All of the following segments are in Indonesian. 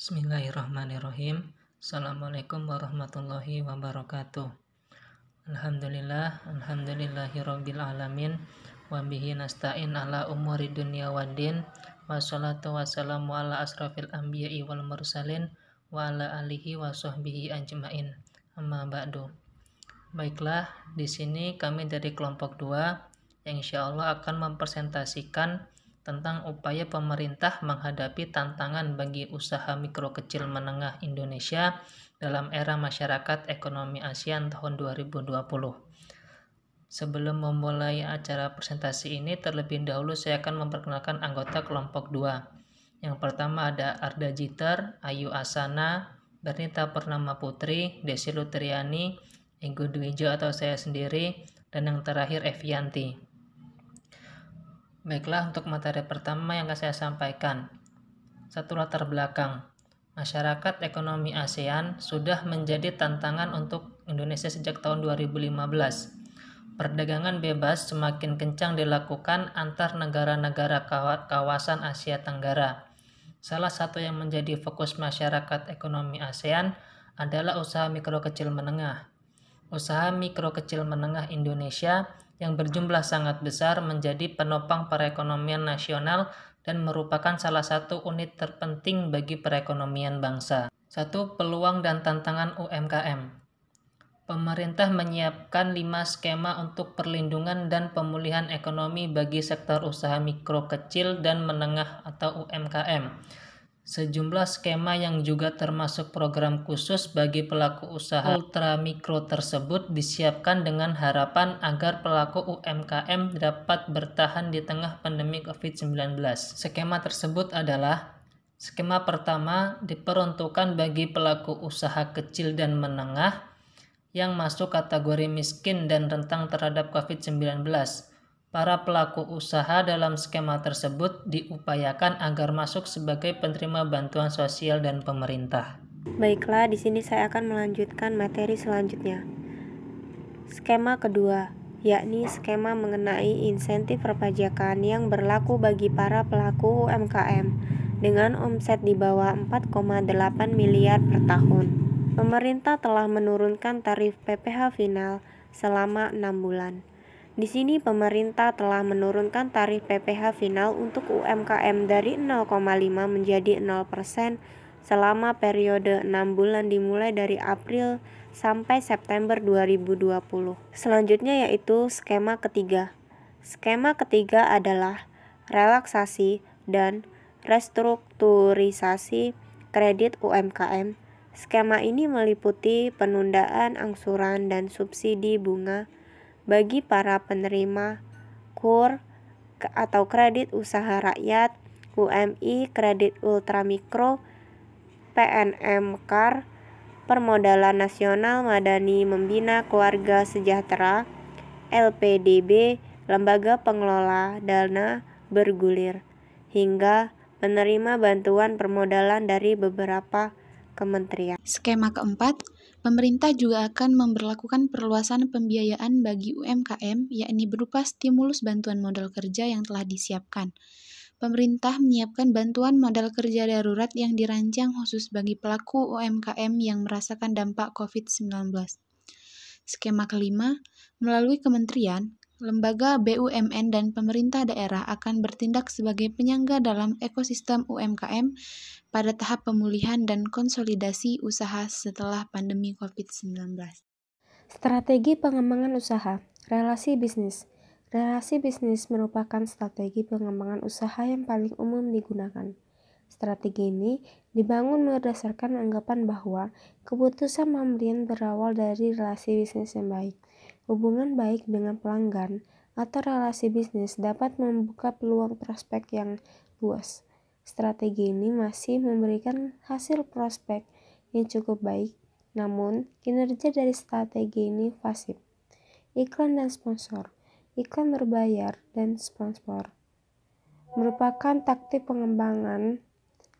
Bismillahirrahmanirrahim. Assalamualaikum warahmatullahi wabarakatuh. Alhamdulillahirabbil alamin wa bihi nasta'in ala umuri dunya waddin. Wassalatu wassalamu ala asrafil anbiya'i wal mursalin wa ala alihi wa sahbihi ajmain. Amma ba'du. Baiklah, di sini kami dari kelompok 2 yang insyaallah akan mempresentasikan tentang upaya pemerintah menghadapi tantangan bagi usaha mikro kecil menengah Indonesia dalam era masyarakat ekonomi ASEAN tahun 2020. Sebelum memulai acara presentasi ini, terlebih dahulu saya akan memperkenalkan anggota kelompok 2. Yang pertama ada Arda Jiter, Ayu Asana, Bernita Purnama Putri, Desi Lutriani, Ego Dwijo atau saya sendiri, dan yang terakhir Evianti. Baiklah, untuk materi pertama yang akan saya sampaikan. Satu latar belakang. Masyarakat ekonomi ASEAN sudah menjadi tantangan untuk Indonesia sejak tahun 2015. Perdagangan bebas semakin kencang dilakukan antar negara-negara kawasan Asia Tenggara. Salah satu yang menjadi fokus masyarakat ekonomi ASEAN adalah usaha mikro kecil menengah. Usaha mikro kecil menengah Indonesia yang berjumlah sangat besar menjadi penopang perekonomian nasional dan merupakan salah satu unit terpenting bagi perekonomian bangsa. 1. Peluang dan tantangan UMKM. Pemerintah menyiapkan 5 skema untuk perlindungan dan pemulihan ekonomi bagi sektor usaha mikro kecil dan menengah atau UMKM. Sejumlah skema yang juga termasuk program khusus bagi pelaku usaha ultra mikro tersebut disiapkan dengan harapan agar pelaku UMKM dapat bertahan di tengah pandemi COVID-19. Skema tersebut adalah: skema pertama diperuntukkan bagi pelaku usaha kecil dan menengah yang masuk kategori miskin dan rentan terhadap COVID-19. Para pelaku usaha dalam skema tersebut diupayakan agar masuk sebagai penerima bantuan sosial dan pemerintah. Baiklah, di sini saya akan melanjutkan materi selanjutnya. Skema kedua, yakni skema mengenai insentif perpajakan yang berlaku bagi para pelaku UMKM dengan omset di bawah 4,8 miliar per tahun. Pemerintah telah menurunkan tarif PPh final selama 6 bulan. Di sini pemerintah telah menurunkan tarif PPh final untuk UMKM dari 0,5 menjadi 0% selama periode 6 bulan dimulai dari April sampai September 2020. Selanjutnya yaitu skema ketiga. Skema ketiga adalah relaksasi dan restrukturisasi kredit UMKM. Skema ini meliputi penundaan angsuran dan subsidi bunga bagi para penerima KUR atau kredit usaha rakyat, UMI, kredit ultramikro, PNM KAR, permodalan nasional madani membina keluarga sejahtera, LPDB, lembaga pengelola dana bergulir, hingga penerima bantuan permodalan dari beberapa kementerian. Skema keempat, pemerintah juga akan memberlakukan perluasan pembiayaan bagi UMKM, yakni berupa stimulus bantuan modal kerja yang telah disiapkan. Pemerintah menyiapkan bantuan modal kerja darurat yang dirancang khusus bagi pelaku UMKM yang merasakan dampak COVID-19. Skema kelima, melalui kementerian, lembaga BUMN dan pemerintah daerah akan bertindak sebagai penyangga dalam ekosistem UMKM pada tahap pemulihan dan konsolidasi usaha setelah pandemi COVID-19. Strategi pengembangan usaha, relasi bisnis. Relasi bisnis merupakan strategi pengembangan usaha yang paling umum digunakan. Strategi ini dibangun berdasarkan anggapan bahwa keputusan pembelian berawal dari relasi bisnis yang baik. Hubungan baik dengan pelanggan atau relasi bisnis dapat membuka peluang prospek yang luas. Strategi ini masih memberikan hasil prospek yang cukup baik, namun kinerja dari strategi ini pasif. Iklan dan sponsor. Iklan berbayar dan sponsor merupakan taktik pengembangan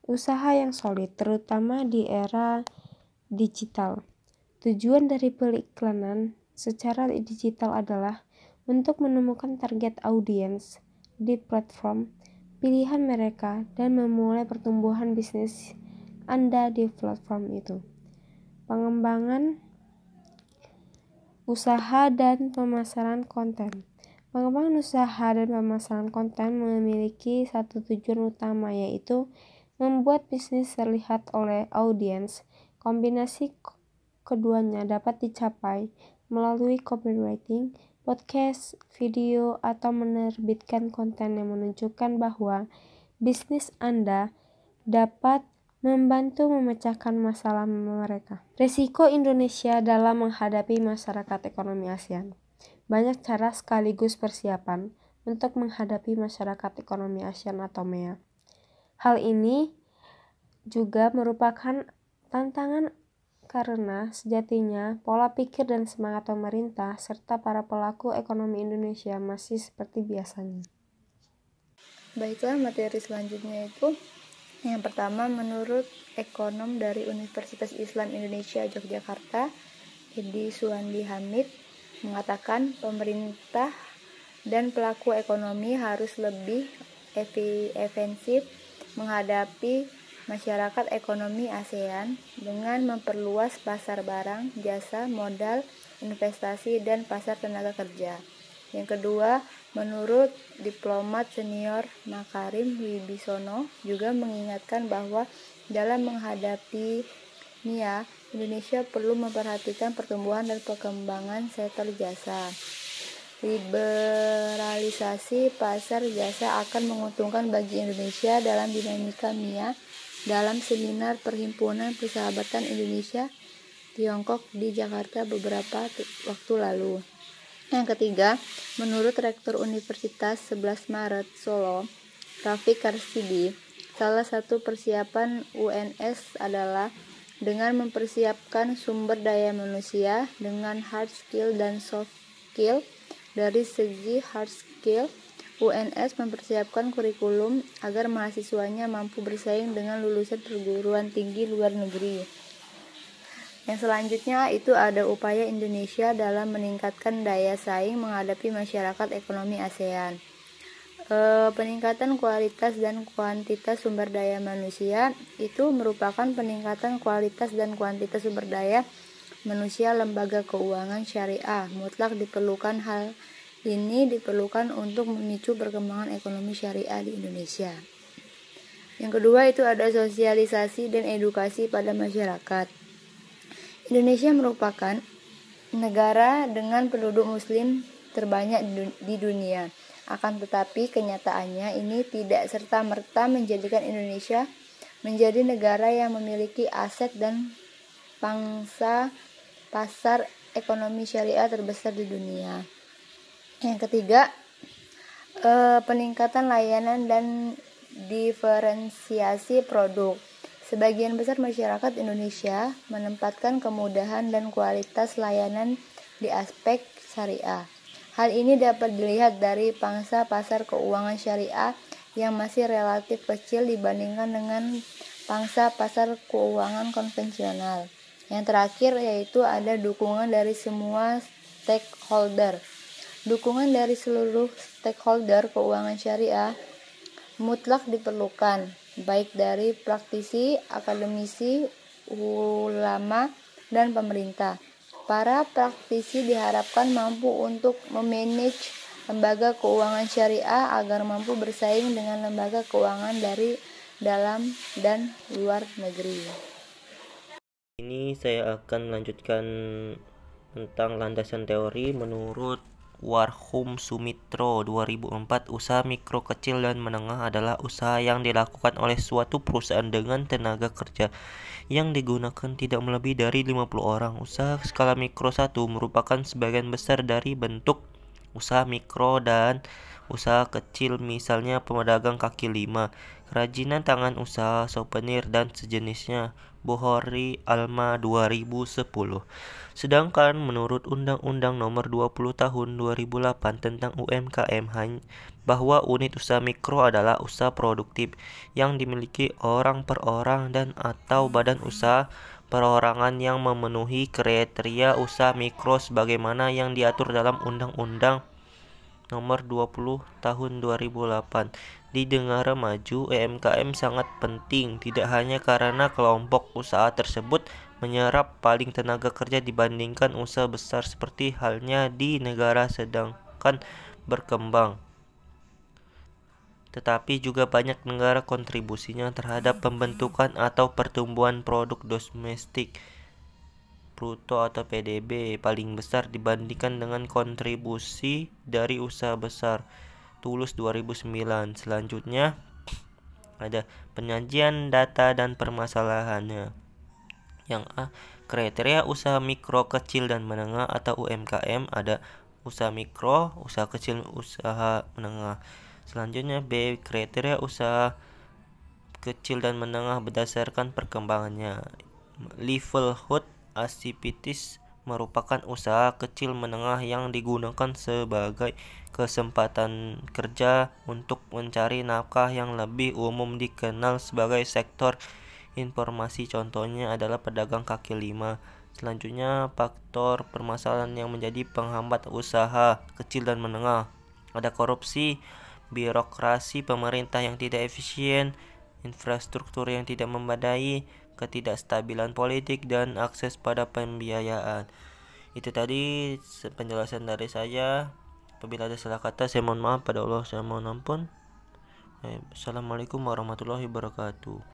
usaha yang solid, terutama di era digital. Tujuan dari periklanan secara digital adalah untuk menemukan target audiens di platform pilihan mereka dan memulai pertumbuhan bisnis Anda di platform itu. Pengembangan usaha dan pemasaran konten. Pengembangan usaha dan pemasaran konten memiliki satu tujuan utama, yaitu membuat bisnis terlihat oleh audiens. Kombinasi keduanya dapat dicapai melalui copywriting, podcast, video, atau menerbitkan konten yang menunjukkan bahwa bisnis Anda dapat membantu memecahkan masalah mereka. Risiko Indonesia dalam menghadapi masyarakat ekonomi ASEAN. Banyak cara sekaligus persiapan untuk menghadapi masyarakat ekonomi ASEAN atau MEA. Hal ini juga merupakan tantangan karena sejatinya pola pikir dan semangat pemerintah serta para pelaku ekonomi Indonesia masih seperti biasanya. Baiklah, materi selanjutnya itu yang pertama, menurut ekonom dari Universitas Islam Indonesia Yogyakarta, Edi Suwandi Hamid, mengatakan pemerintah dan pelaku ekonomi harus lebih efensif menghadapi masyarakat ekonomi ASEAN dengan memperluas pasar barang, jasa, modal, investasi, dan pasar tenaga kerja. Yang kedua, menurut diplomat senior Makarim Wibisono juga mengingatkan bahwa dalam menghadapi MEA, Indonesia perlu memperhatikan pertumbuhan dan perkembangan sektor jasa. Liberalisasi pasar jasa akan menguntungkan bagi Indonesia dalam dinamika MEA dalam seminar Perhimpunan Persahabatan Indonesia Tiongkok di Jakarta beberapa waktu lalu. Yang ketiga, menurut Rektor Universitas 11 Maret Solo, Rafiq Karsidi, salah satu persiapan UNS adalah dengan mempersiapkan sumber daya manusia dengan hard skill dan soft skill. Dari segi hard skill, UNS mempersiapkan kurikulum agar mahasiswanya mampu bersaing dengan lulusan perguruan tinggi luar negeri. Yang selanjutnya itu ada upaya Indonesia dalam meningkatkan daya saing menghadapi masyarakat ekonomi ASEAN. Peningkatan kualitas dan kuantitas sumber daya manusia itu merupakan peningkatan kualitas dan kuantitas sumber daya manusia lembaga keuangan syariah mutlak diperlukan. Hal ini diperlukan untuk memicu perkembangan ekonomi syariah di Indonesia. Yang kedua itu ada sosialisasi dan edukasi pada masyarakat. Indonesia merupakan negara dengan penduduk muslim terbanyak di dunia. Akan tetapi kenyataannya ini tidak serta-merta menjadikan Indonesia menjadi negara yang memiliki aset dan pangsa pasar ekonomi syariah terbesar di dunia. Yang ketiga, peningkatan layanan dan diferensiasi produk. Sebagian besar masyarakat Indonesia menempatkan kemudahan dan kualitas layanan di aspek syariah. Hal ini dapat dilihat dari pangsa pasar keuangan syariah yang masih relatif kecil dibandingkan dengan pangsa pasar keuangan konvensional. Yang terakhir yaitu ada dukungan dari semua stakeholder. Dukungan dari seluruh stakeholder keuangan syariah mutlak diperlukan, baik dari praktisi, akademisi, ulama, dan pemerintah. Para praktisi diharapkan mampu untuk memanage lembaga keuangan syariah agar mampu bersaing dengan lembaga keuangan dari dalam dan luar negeri. Ini saya akan melanjutkan tentang landasan teori menurut Warhum Sumitro 2004. Usaha mikro, kecil, dan menengah adalah usaha yang dilakukan oleh suatu perusahaan dengan tenaga kerja yang digunakan tidak melebihi dari 50 orang. Usaha skala mikro 1 merupakan sebagian besar dari bentuk usaha mikro dan usaha kecil, misalnya pedagang kaki lima, kerajinan tangan, usaha souvenir, dan sejenisnya. Bohori Alma 2010. Sedangkan menurut Undang-Undang Nomor 20 Tahun 2008 tentang UMKM bahwa unit usaha mikro adalah usaha produktif yang dimiliki orang per orang dan atau badan usaha perorangan yang memenuhi kriteria usaha mikro sebagaimana yang diatur dalam Undang-Undang Nomor 20 Tahun 2008. Di negara maju, UMKM sangat penting tidak hanya karena kelompok usaha tersebut menyerap paling tenaga kerja dibandingkan usaha besar seperti halnya di negara sedangkan berkembang, tetapi juga banyak negara kontribusinya terhadap pembentukan atau pertumbuhan produk domestik bruto atau PDB paling besar dibandingkan dengan kontribusi dari usaha besar. Tulus 2009. Selanjutnya ada penyajian data dan permasalahannya. Yang A, kriteria usaha mikro, kecil dan menengah atau UMKM. Ada usaha mikro, usaha kecil, usaha menengah. Selanjutnya B, kriteria usaha kecil dan menengah berdasarkan perkembangannya. Livelihood activities merupakan usaha kecil menengah yang digunakan sebagai kesempatan kerja untuk mencari nafkah yang lebih umum dikenal sebagai sektor informasi. Contohnya adalah pedagang kaki lima. Selanjutnya, faktor permasalahan yang menjadi penghambat usaha kecil dan menengah. Ada korupsi, birokrasi pemerintah yang tidak efisien, infrastruktur yang tidak memadai, ketidakstabilan politik, dan akses pada pembiayaan. Itu tadi penjelasan dari saya. Apabila ada salah kata, saya mohon maaf. Pada Allah saya mohon ampun. Assalamualaikum warahmatullahi wabarakatuh.